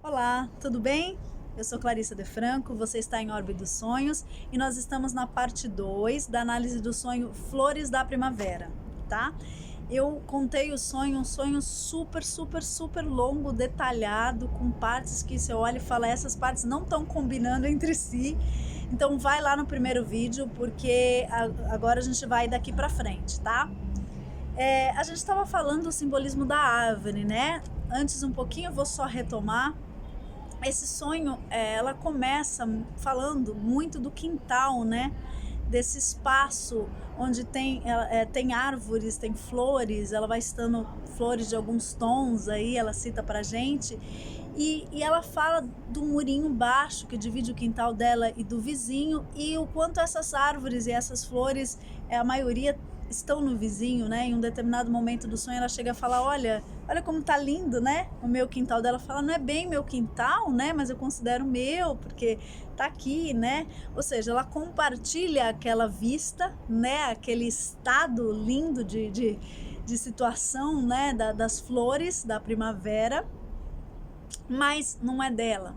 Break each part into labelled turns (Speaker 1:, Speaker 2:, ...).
Speaker 1: Olá, tudo bem? Eu sou Clarissa De Franco, você está em Orbe dos Sonhos e nós estamos na parte 2 da análise do sonho Flores da Primavera, tá? Eu contei o sonho, um sonho super longo, detalhado, com partes que você olha e fala, essas partes não estão combinando entre si. Então vai lá no primeiro vídeo, porque agora a gente vai daqui pra frente, tá? A gente estava falando do simbolismo da árvore, né? Antes um pouquinho, eu vou só retomar. Esse sonho, ela começa falando muito do quintal, né? Desse espaço onde tem árvores, tem flores, ela vai citando flores de alguns tons aí, ela cita pra gente. E ela fala do murinho baixo que divide o quintal dela e do vizinho, e o quanto essas árvores e essas flores, a maioria estão no vizinho, né? Em um determinado momento do sonho ela chega a falar, olha como tá lindo, né? O meu quintal dela fala, não é bem meu quintal, né? Mas eu considero meu, porque tá aqui, né? Ou seja, ela compartilha aquela vista, né? Aquele estado lindo de situação, né? Das flores da primavera, mas não é dela.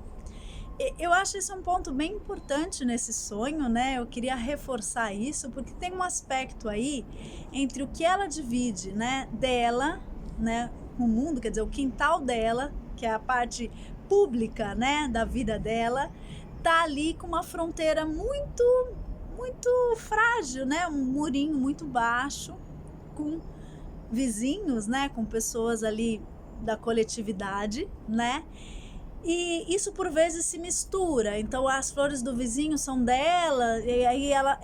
Speaker 1: Eu acho isso um ponto bem importante nesse sonho, né? Eu queria reforçar isso, porque tem um aspecto aí entre o que ela divide, né, dela, né, com o mundo, quer dizer, o quintal dela, que é a parte pública, né, da vida dela, tá ali com uma fronteira muito frágil, né, um murinho muito baixo, com vizinhos, né, com pessoas ali da coletividade, né? E isso por vezes se mistura, então as flores do vizinho são dela, e aí ela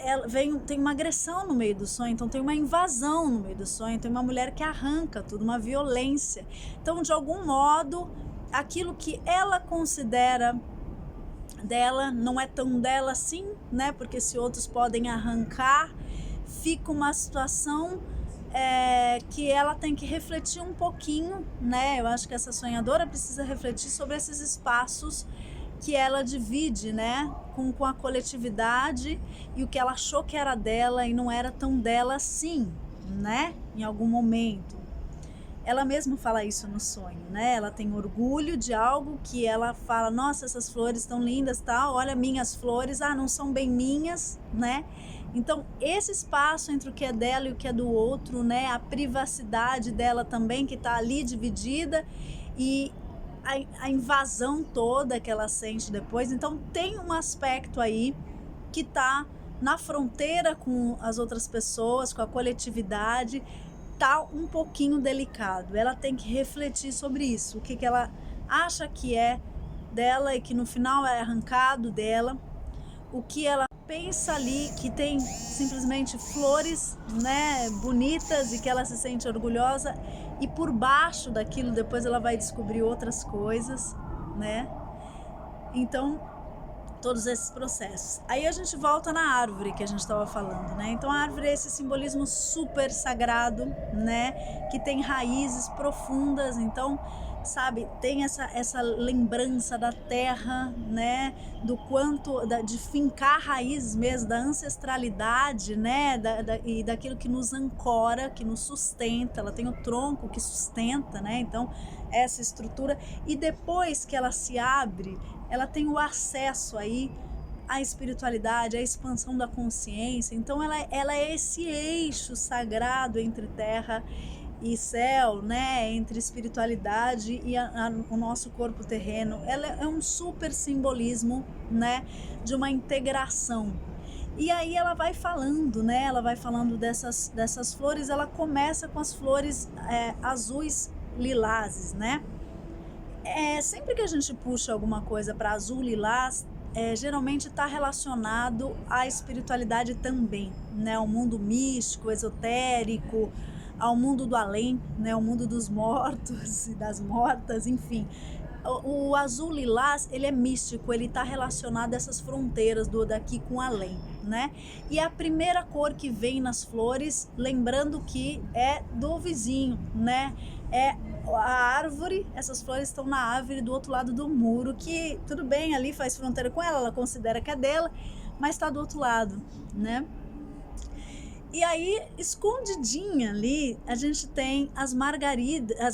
Speaker 1: tem uma agressão no meio do sonho, então tem uma invasão no meio do sonho, tem uma mulher que arranca tudo, uma violência. Então, de algum modo, aquilo que ela considera dela não é tão dela assim, né? Porque se outros podem arrancar, fica uma situação que ela tem que refletir um pouquinho, né? Eu acho que essa sonhadora precisa refletir sobre esses espaços que ela divide, né? Com a coletividade, e o que ela achou que era dela e não era tão dela assim, né? Em algum momento. Ela mesma fala isso no sonho, né? Ela tem orgulho de algo que ela fala, nossa, essas flores estão lindas, tal, olha minhas flores, não são bem minhas, né? Então, esse espaço entre o que é dela e o que é do outro, né? A privacidade dela também, que está ali dividida, e a invasão toda que ela sente depois. Então, tem um aspecto aí que está na fronteira com as outras pessoas, com a coletividade, tá um pouquinho delicado. Ela tem que refletir sobre isso, o que ela acha que é dela e que no final é arrancado dela, o que ela pensa ali que tem simplesmente flores, né, bonitas, e que ela se sente orgulhosa, e por baixo daquilo depois ela vai descobrir outras coisas, né? Então, todos esses processos. Aí a gente volta na árvore que a gente estava falando, né? Então a árvore é esse simbolismo super sagrado, né? Que tem raízes profundas, então, sabe, tem essa lembrança da terra, né? Do quanto, de fincar raízes mesmo, da ancestralidade, né? E daquilo que nos ancora, que nos sustenta. Ela tem o tronco que sustenta, né? Então, essa estrutura. E depois que ela se abre, ela tem o acesso aí à espiritualidade, à expansão da consciência. Então ela é esse eixo sagrado entre terra e céu, né? Entre espiritualidade e o nosso corpo terreno. Ela é um super simbolismo, né? De uma integração. E aí ela vai falando, né? Ela vai falando dessas flores. Ela começa com as flores azuis lilazes, né? Sempre que a gente puxa alguma coisa para azul lilás, geralmente está relacionado à espiritualidade também, né? Ao mundo místico, esotérico, ao mundo do além, né? Ao mundo dos mortos e das mortas, enfim. O azul lilás, ele é místico, ele está relacionado a essas fronteiras do daqui com além, né? E a primeira cor que vem nas flores, lembrando que é do vizinho, né? É a árvore, essas flores estão na árvore do outro lado do muro, que tudo bem, ali faz fronteira com ela considera que é dela, mas está do outro lado, né? E aí, escondidinha ali, a gente tem as margaridas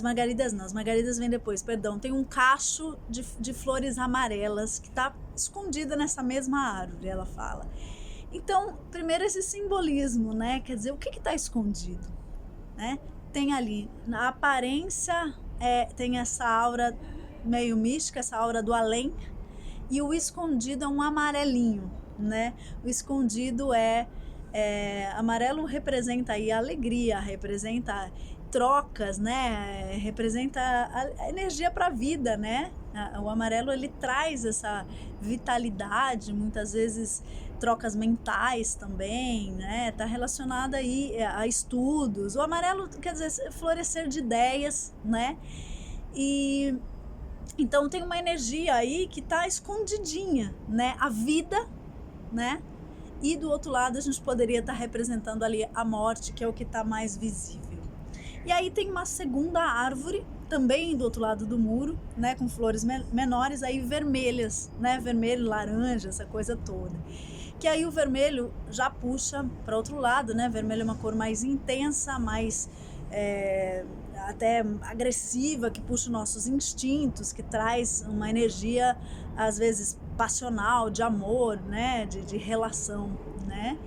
Speaker 1: vêm depois, perdão, tem um cacho de flores amarelas que está escondida nessa mesma árvore, ela fala. Então, primeiro esse simbolismo, né? Quer dizer, o que está escondido, né? Tem ali, na aparência, tem essa aura meio mística, essa aura do além, e o escondido é um amarelinho, né? O escondido amarelo representa aí a alegria, representa trocas, né? Representa a energia para a vida, né? O amarelo ele traz essa vitalidade, muitas vezes trocas mentais também, né? Tá relacionada aí a estudos. O amarelo quer dizer florescer de ideias, né? E então tem uma energia aí que tá escondidinha, né? A vida, né? E do outro lado a gente poderia estar representando ali a morte, que é o que está mais visível. E aí tem uma segunda árvore, também do outro lado do muro, né, com flores menores, aí vermelhas, né, vermelho, laranja, essa coisa toda. Que aí o vermelho já puxa para outro lado, né, vermelho é uma cor mais intensa, mais até agressiva, que puxa os nossos instintos, que traz uma energia, às vezes, passional, de amor, né, de relação, né.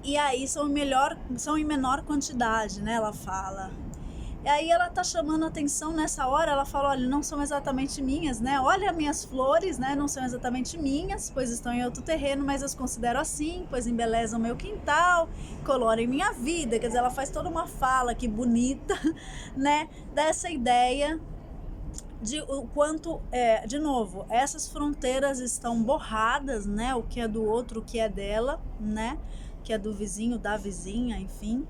Speaker 1: E aí são em menor quantidade, né, ela fala. E aí ela tá chamando a atenção nessa hora, ela fala, olha, não são exatamente minhas, né? Olha minhas flores, né? Não são exatamente minhas, pois estão em outro terreno, mas eu as considero assim, pois embelezam meu quintal, colorem minha vida. Quer dizer, ela faz toda uma fala que bonita, né? Dessa ideia de o quanto, de novo, essas fronteiras estão borradas, né? O que é do outro, o que é dela, né? O que é do vizinho, da vizinha, enfim.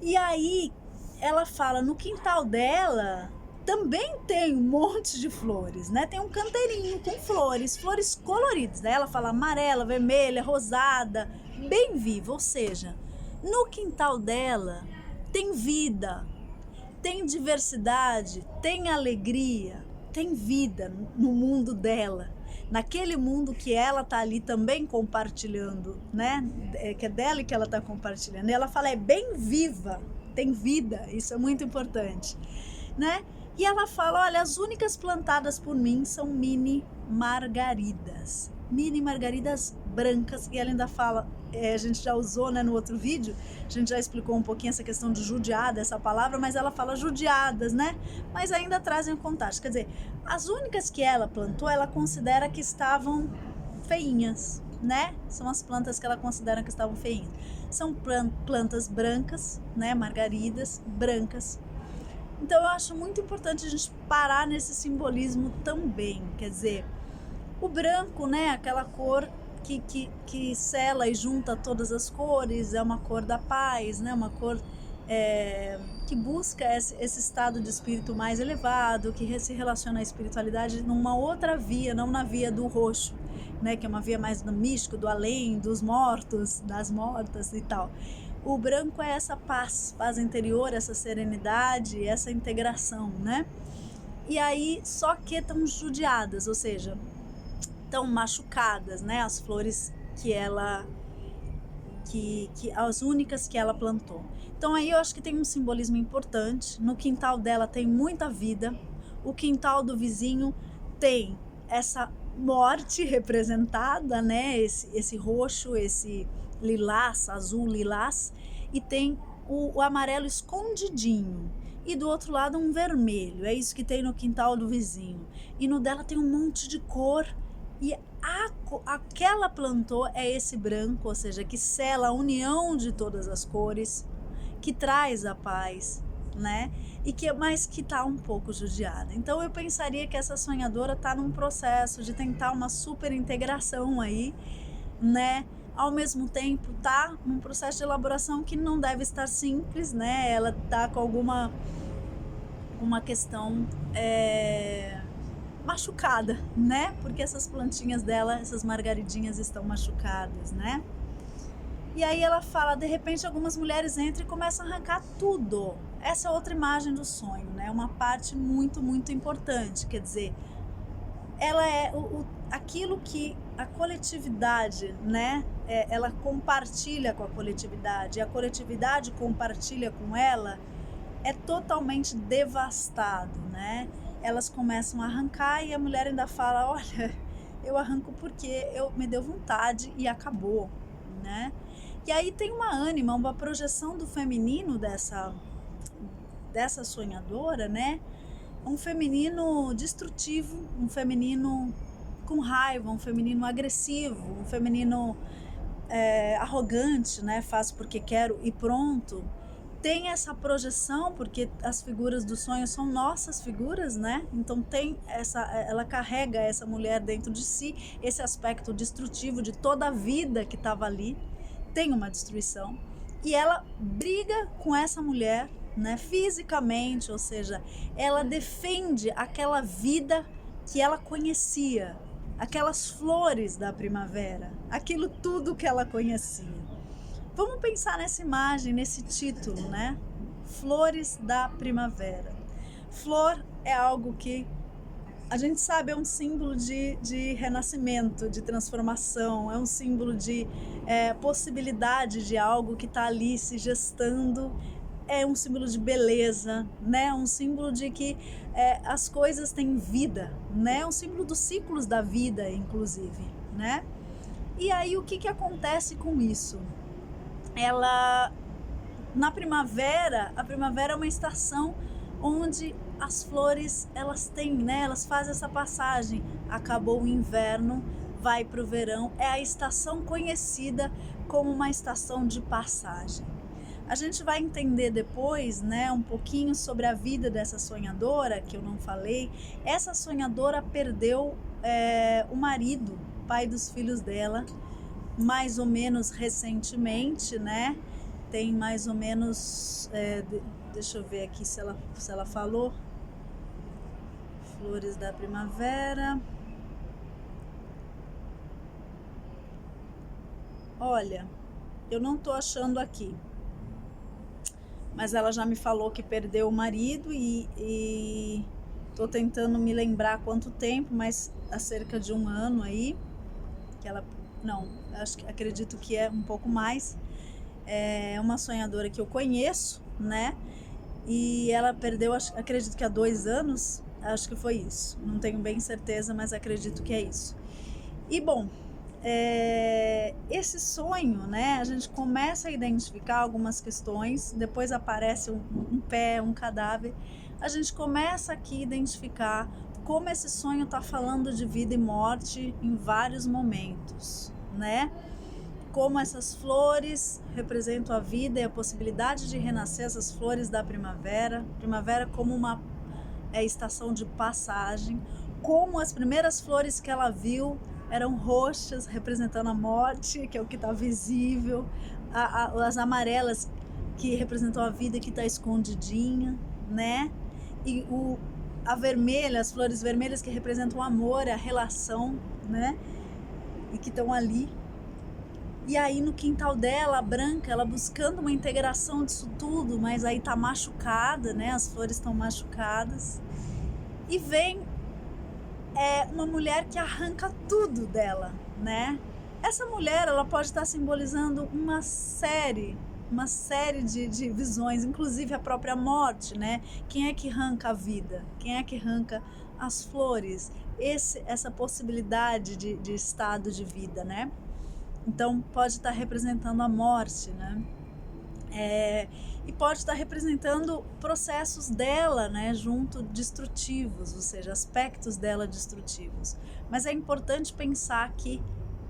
Speaker 1: E aí ela fala, no quintal dela também tem um monte de flores, né? Tem um canteirinho com flores coloridas, né? Ela fala amarela, vermelha, rosada, bem viva, ou seja, no quintal dela tem vida, tem diversidade, tem alegria, tem vida no mundo dela, naquele mundo que ela tá ali também compartilhando, né? Que é dela e que ela tá compartilhando. E ela fala, é bem viva, tem vida, isso é muito importante, né? E ela fala, olha, as únicas plantadas por mim são mini margaridas brancas, e ela ainda fala, a gente já usou, né, no outro vídeo, a gente já explicou um pouquinho essa questão de judiada, essa palavra, mas ela fala judiadas, né, mas ainda trazem contato, quer dizer, as únicas que ela plantou, ela considera que estavam feinhas, né, são as plantas que ela considera que estavam feinhas, são plantas brancas, né, margaridas brancas. Então eu acho muito importante a gente parar nesse simbolismo também, quer dizer, o branco, né, aquela cor que sela e junta todas as cores, é uma cor da paz, né, uma cor que busca esse estado de espírito mais elevado, que se relaciona à espiritualidade numa outra via, não na via do roxo, né, que é uma via mais do místico, do além, dos mortos, das mortas e tal. O branco é essa paz interior, essa serenidade, essa integração, né? E aí, só que estão judiadas, ou seja, estão machucadas, né? As flores que as únicas que ela plantou. Então aí eu acho que tem um simbolismo importante. No quintal dela tem muita vida. O quintal do vizinho tem essa morte representada, né? Esse roxo, esse lilás, azul lilás, e tem o amarelo escondidinho. E do outro lado um vermelho. É isso que tem no quintal do vizinho. E no dela tem um monte de cor. E aquela plantou é esse branco, ou seja, que sela a união de todas as cores, que traz a paz, né? Mas que tá um pouco judiada. Então eu pensaria que essa sonhadora tá num processo de tentar uma super integração aí, né? Ao mesmo tempo tá num processo de elaboração que não deve estar simples, né? Ela tá com alguma questão machucada, né? Porque essas plantinhas dela, essas margaridinhas estão machucadas, né? E aí ela fala, de repente algumas mulheres entram e começam a arrancar tudo. Essa é outra imagem do sonho, né? Uma parte muito, muito importante, quer dizer, ela é aquilo que a coletividade, né, ela compartilha com a coletividade, e a coletividade compartilha com ela, é totalmente devastado, né? Elas começam a arrancar e a mulher ainda fala, olha, eu arranco porque me deu vontade e acabou, né? E aí tem uma ânima, uma projeção do feminino dessa sonhadora, né? Um feminino destrutivo, um feminino com raiva, um feminino agressivo, um feminino arrogante, né? Faço porque quero e pronto. Tem essa projeção, porque as figuras do sonho são nossas figuras, né? Então ela carrega essa mulher dentro de si, esse aspecto destrutivo de toda a vida que estava ali, tem uma destruição. E ela briga com essa mulher, né, fisicamente, ou seja, ela defende aquela vida que ela conhecia, aquelas flores da primavera, aquilo tudo que ela conhecia. Vamos pensar nessa imagem, nesse título, né? Flores da primavera. Flor é algo que a gente sabe é um símbolo de renascimento, de transformação, é um símbolo de possibilidade de algo que está ali se gestando, é um símbolo de beleza, né? Um símbolo de que as coisas têm vida, né? É um símbolo dos ciclos da vida, inclusive, né? E aí o que acontece com isso? Na primavera, a primavera é uma estação onde as flores, elas têm, né? Elas fazem essa passagem. Acabou o inverno, vai para o verão. É a estação conhecida como uma estação de passagem. A gente vai entender depois, né, um pouquinho sobre a vida dessa sonhadora, que eu não falei. Essa sonhadora perdeu o marido, pai dos filhos dela, mais ou menos recentemente, né? Tem mais ou menos, deixa eu ver aqui se ela falou. Flores da primavera. Olha, eu não tô achando aqui, mas ela já me falou que perdeu o marido e tô tentando me lembrar quanto tempo, mas há cerca de 1 ano aí que ela, não, acredito que é um pouco mais. É uma sonhadora que eu conheço, né? E ela perdeu, acredito que há 2 anos, acho que foi isso. Não tenho bem certeza, mas acredito que é isso. E bom, esse sonho, né? A gente começa a identificar algumas questões, depois aparece um pé, um cadáver. A gente começa aqui a identificar como esse sonho está falando de vida e morte em vários momentos, né? Como essas flores representam a vida e a possibilidade de renascer, essas flores da primavera. Primavera como uma estação de passagem. Como as primeiras flores que ela viu eram roxas, representando a morte, que é o que está visível. As amarelas, que representam a vida que está escondidinha, né? E a vermelha, as flores vermelhas que representam o amor, a relação, né? E que estão ali. E aí no quintal dela, a branca, ela buscando uma integração disso tudo, mas aí tá machucada, né? As flores estão machucadas. E vem uma mulher que arranca tudo dela, né? Essa mulher, ela pode estar simbolizando uma série de visões, inclusive a própria morte, né? Quem é que arranca a vida? Quem é que arranca as flores? Essa possibilidade de estado de vida, né? Então pode estar representando a morte, né? E pode estar representando processos dela, né, junto destrutivos, ou seja, aspectos dela destrutivos. Mas é importante pensar que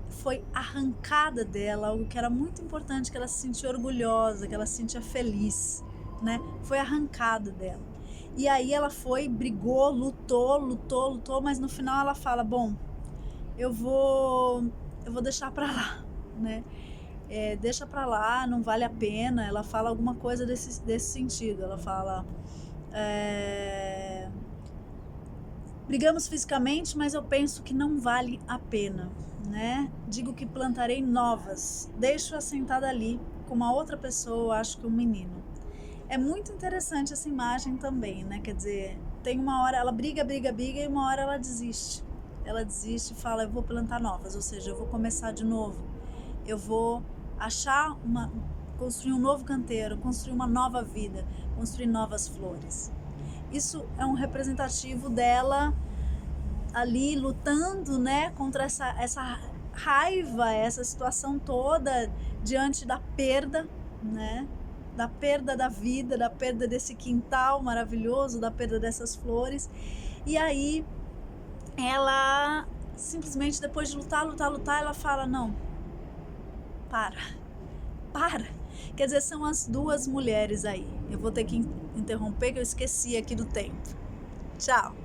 Speaker 1: foi arrancada dela algo que era muito importante, que ela se sentia orgulhosa, que ela se sentia feliz, né? Foi arrancado dela. E aí ela foi, brigou, lutou, mas no final ela fala, bom, eu vou deixar pra lá, né? Deixa pra lá, não vale a pena. Ela fala alguma coisa desse sentido. Ela fala, brigamos fisicamente, mas eu penso que não vale a pena, né? Digo que plantarei novas, deixo-a sentada ali com uma outra pessoa, acho que um menino. É muito interessante essa imagem também, né? Quer dizer, tem uma hora ela briga e uma hora ela desiste. Ela desiste e fala, eu vou plantar novas, ou seja, eu vou começar de novo. eu vou construir um novo canteiro, construir uma nova vida, construir novas flores. Isso é um representativo dela ali lutando, né, contra essa raiva, essa situação toda diante da perda, né, da perda da vida, da perda desse quintal maravilhoso, da perda dessas flores. E aí ela simplesmente, depois de lutar, ela fala: não, para. Quer dizer, são as duas mulheres aí. Eu vou ter que interromper, que eu esqueci aqui do tempo. Tchau.